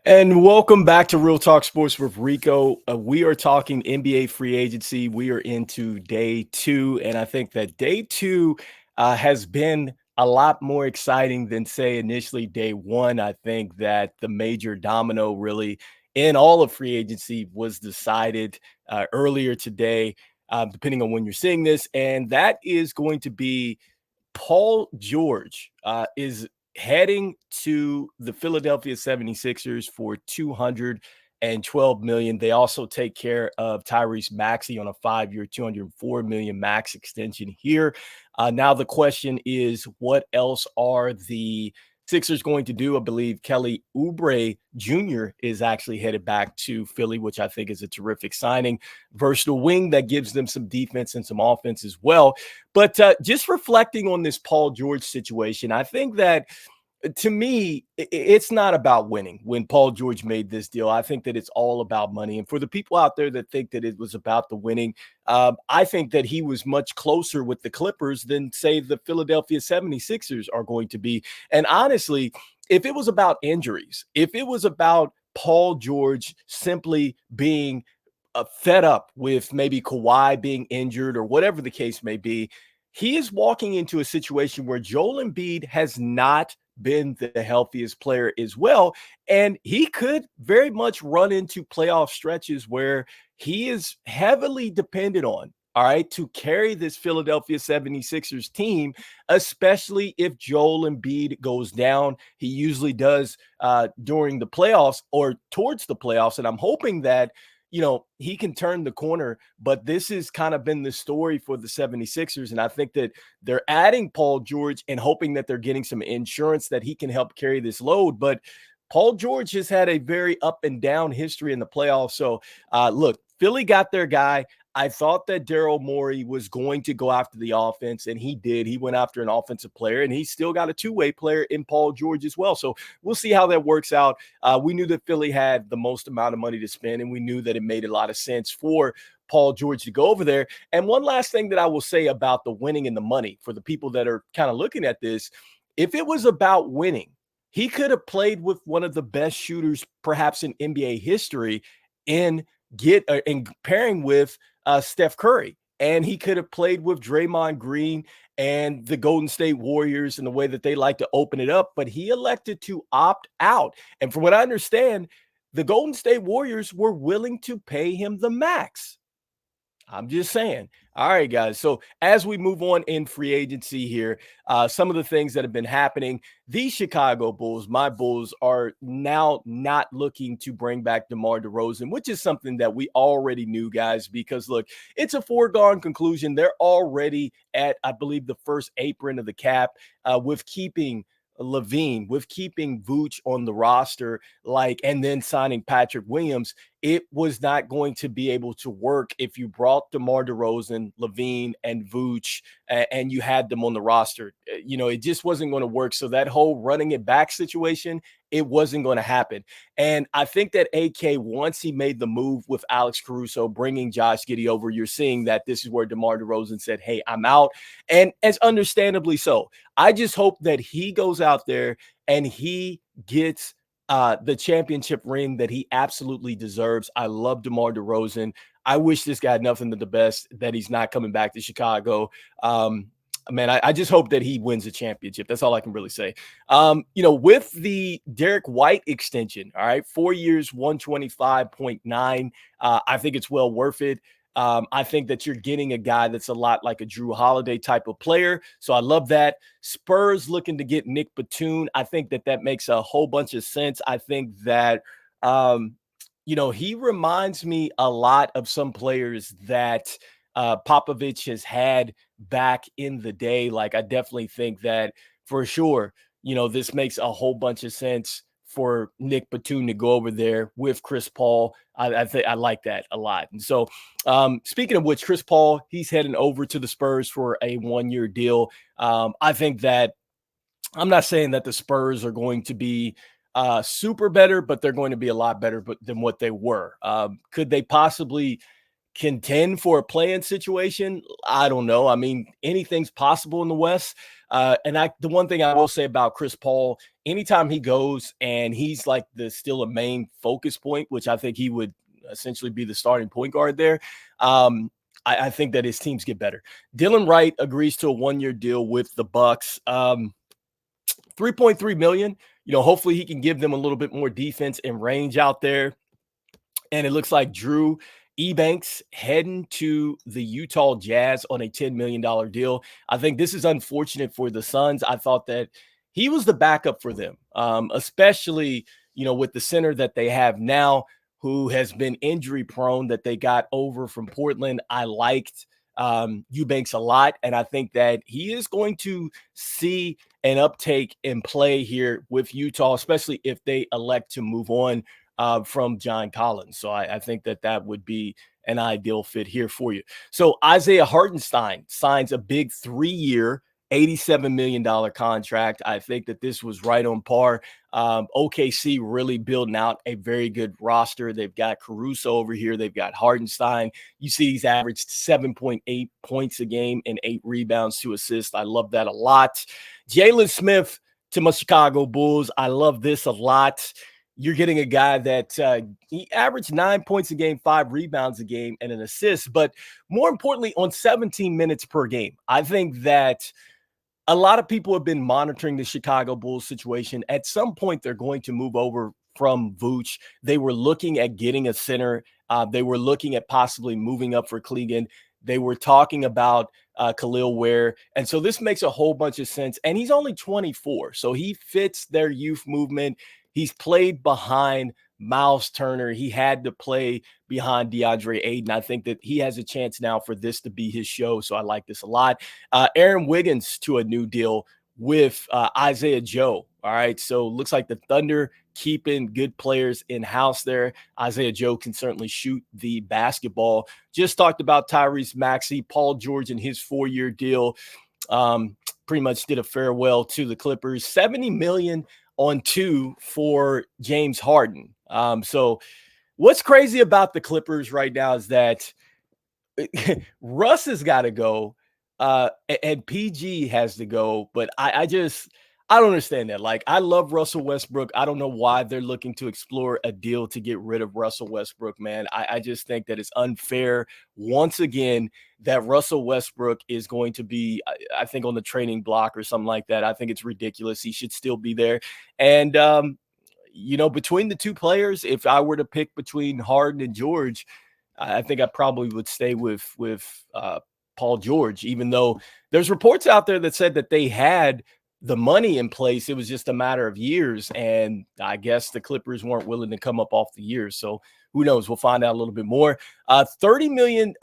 And welcome back to Real Talk Sports with Rico. We are talking NBA free agency. We are into day two. And I think that day two has been a lot more exciting than, say, initially day one. I think that the major domino really in all of free agency was decided earlier today, depending on when you're seeing this. And that is going to be Paul George is heading to the Philadelphia 76ers for 212 million. They also take care of Tyrese Maxey on a 5-year, 204 million max extension here. Now the question is, what else are the Sixers going to do? I believe Kelly Oubre Jr. is actually headed back to Philly, which I think is a terrific signing. Versatile wing that gives them some defense and some offense as well. But just reflecting on this Paul George situation, I think that to me, it's not about winning. When Paul George made this deal, I think that it's all about money. And for the people out there that think that it was about the winning, I think that he was much closer with the Clippers than, say, the Philadelphia 76ers are going to be. And honestly, if it was about injuries, if it was about Paul George simply being fed up with maybe Kawhi being injured or whatever the case may be, he is walking into a situation where Joel Embiid has not been the healthiest player as well. And he could very much run into playoff stretches where he is heavily dependent on, all right, to carry this Philadelphia 76ers team, especially if Joel Embiid goes down. He usually does during the playoffs or towards the playoffs. And I'm hoping that he can turn the corner, but this has kind of been the story for the 76ers. And I think that they're adding Paul George and hoping that they're getting some insurance that he can help carry this load. But Paul George has had a very up and down history in the playoffs. So look, Philly got their guy. I thought that Daryl Morey was going to go after the offense, and he did. He went after an offensive player, and he still got a two-way player in Paul George as well. So we'll see how that works out. We knew that Philly had the most amount of money to spend, and we knew that it made a lot of sense for Paul George to go over there. And one last thing that I will say about the winning and the money for the people that are kind of looking at this, if it was about winning, he could have played with one of the best shooters perhaps in NBA history in pairing with Steph Curry. And he could have played with Draymond Green and the Golden State Warriors and the way that they like to open it up, but he elected to opt out. And from what I understand, the Golden State Warriors were willing to pay him the max. I'm just saying. All right, guys. So as we move on in free agency here, some of the things that have been happening, these Chicago Bulls, my Bulls, are now not looking to bring back DeMar DeRozan, which is something that we already knew, guys, because look, it's a foregone conclusion. They're already at, I believe, the first apron of the cap with keeping Levine, with keeping Vooch on the roster, and then signing Patrick Williams. It was not going to be able to work if you brought DeMar DeRozan, Levine, and Vooch, and you had them on the roster. It just wasn't going to work. So that whole running it back situation, it wasn't going to happen. And I think that AK, once he made the move with Alex Caruso, bringing Josh Giddey over, you're seeing that this is where DeMar DeRozan said, hey, I'm out. And as understandably so. I just hope that he goes out there and he gets the championship ring that he absolutely deserves. I love DeMar DeRozan. I wish this guy had nothing but the best, that he's not coming back to Chicago. Man, I just hope that he wins the championship. That's all I can really say. With the Derek White extension, all right, 4 years, 125.9. I think it's well worth it. I think that you're getting a guy that's a lot like a Drew Holiday type of player. So I love that. Spurs looking to get Nick Batum. I think that makes a whole bunch of sense. I think that, he reminds me a lot of some players that Popovich has had back in the day. Like, I definitely think that for sure, this makes a whole bunch of sense for Nick Batum to go over there with Chris Paul. I think I like that a lot. And so speaking of which, Chris Paul, he's heading over to the Spurs for a 1-year deal. I think that I'm not saying that the Spurs are going to be super better, but they're going to be a lot better than what they were. Could they possibly contend for a play-in situation? I don't know. I mean, anything's possible in the West. The one thing I will say about Chris Paul, anytime he goes and he's like the still a main focus point, which I think he would essentially be the starting point guard there. I think that his teams get better. Dylan Wright agrees to a 1-year deal with the Bucks. 3.3 million. Hopefully he can give them a little bit more defense and range out there. And it looks like Drew Ebanks heading to the Utah Jazz on a $10 million deal. I think this is unfortunate for the Suns. I thought that he was the backup for them, especially, with the center that they have now, who has been injury prone, that they got over from Portland. I liked Eubanks a lot, and I think that he is going to see an uptake in play here with Utah, especially if they elect to move on from John Collins. So I think that would be an ideal fit here for you. So Isaiah Hartenstein signs a big 3-year, $87 million contract. I think that this was right on par. OKC really building out a very good roster. They've got Caruso over here. They've got Hartenstein. You see he's averaged 7.8 points a game and 8 rebounds, 2 assists. I love that a lot. Jalen Smith to my Chicago Bulls. I love this a lot. You're getting a guy that he averaged 9 points a game, 5 rebounds a game, and an assist. But more importantly, on 17 minutes per game, I think that a lot of people have been monitoring the Chicago Bulls situation. At some point, they're going to move over from Vooch. They were looking at getting a center. They were looking at possibly moving up for Clegan. They were talking about Khalil Ware. And so this makes a whole bunch of sense. And he's only 24, so he fits their youth movement. He's played behind Miles Turner. He had to play behind DeAndre Ayton. I think that he has a chance now for this to be his show, so I like this a lot. Aaron Wiggins to a new deal with Isaiah Joe. All right, so looks like the Thunder keeping good players in-house there. Isaiah Joe can certainly shoot the basketball. Just talked about Tyrese Maxey, Paul George, and his 4-year deal. Pretty much did a farewell to the Clippers. $70 million on 2 for James Harden. So what's crazy about the Clippers right now is that Russ has got to go, and PG has to go. But I don't understand that. Like, I love Russell Westbrook. I don't know why they're looking to explore a deal to get rid of Russell Westbrook, man. I just think that it's unfair once again that Russell Westbrook is going to be, I think, on the trading block or something like that. I think it's ridiculous. He should still be there. And, between the two players, if I were to pick between Harden and George, I think I probably would stay with Paul George, even though there's reports out there that said that they had the money in place. It was just a matter of years. And I guess the Clippers weren't willing to come up off the years. So who knows? We'll find out a little bit more. $30 million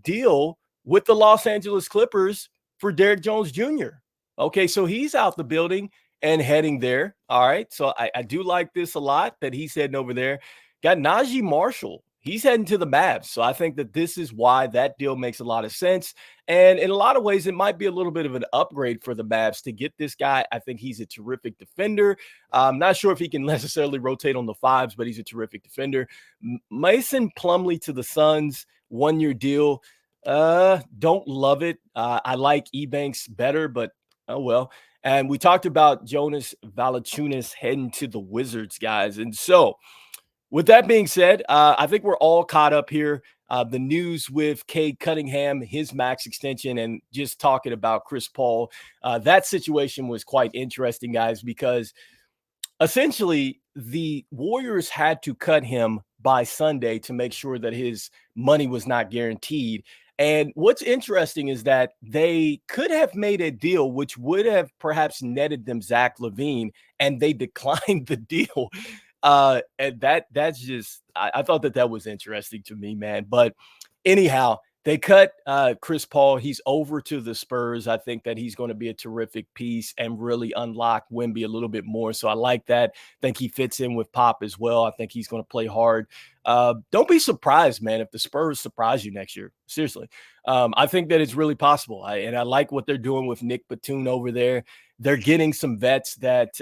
deal with the Los Angeles Clippers for Derrick Jones Jr. Okay, so he's out the building and heading there. All right, so I do like this a lot that he's heading over there. Got Najee Marshall. He's heading to the Mavs. So I think that this is why that deal makes a lot of sense. And in a lot of ways, it might be a little bit of an upgrade for the Mavs to get this guy. I think he's a terrific defender. I'm not sure if he can necessarily rotate on the 5s, but he's a terrific defender. Mason Plumlee to the Suns, 1-year deal. Don't love it. I like Ebanks better, but oh well. And we talked about Jonas Valanciunas heading to the Wizards, guys. And so with that being said, I think we're all caught up here. The news with Cade Cunningham, his max extension, and just talking about Chris Paul. That situation was quite interesting, guys, because essentially the Warriors had to cut him by Sunday to make sure that his money was not guaranteed. And what's interesting is that they could have made a deal which would have perhaps netted them Zach LaVine, and they declined the deal. And that's just, I thought that was interesting to me, man. But anyhow, they cut Chris Paul. He's over to the Spurs. I think that he's going to be a terrific piece and really unlock Wemby a little bit more. So I like that. I think he fits in with Pop as well. I think he's going to play hard. Don't be surprised, man, if the Spurs surprise you next year. Seriously. I think that it's really possible. And I like what they're doing with Nick Batum over there. They're getting some vets that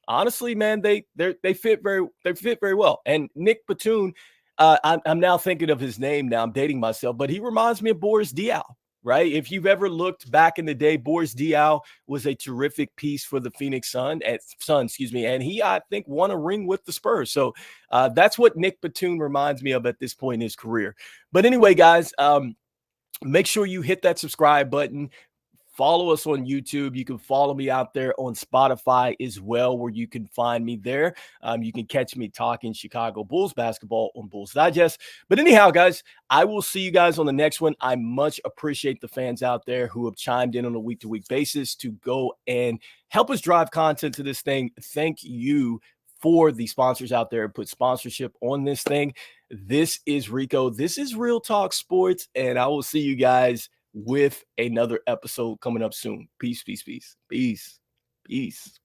honestly, man, they fit very well. And Nick Batum, I'm now thinking of his name now. I'm dating myself, but he reminds me of Boris Diaw, right? If you've ever looked back in the day, Boris Diaw was a terrific piece for the Phoenix Sun, excuse me, and he, I think, won a ring with the Spurs. So that's what Nick Batum reminds me of at this point in his career. But anyway, guys, make sure you hit that subscribe button. Follow us on YouTube. You can follow me out there on Spotify as well, where you can find me there. You can catch me talking Chicago Bulls basketball on Bulls Digest. But anyhow, guys, I will see you guys on the next one. I much appreciate the fans out there who have chimed in on a week-to-week basis to go and help us drive content to this thing. Thank you for the sponsors out there, put sponsorship on this thing. This is Rico. This is Real Talk Sports, and I will see you guys with another episode coming up soon. Peace, peace, peace, peace, peace.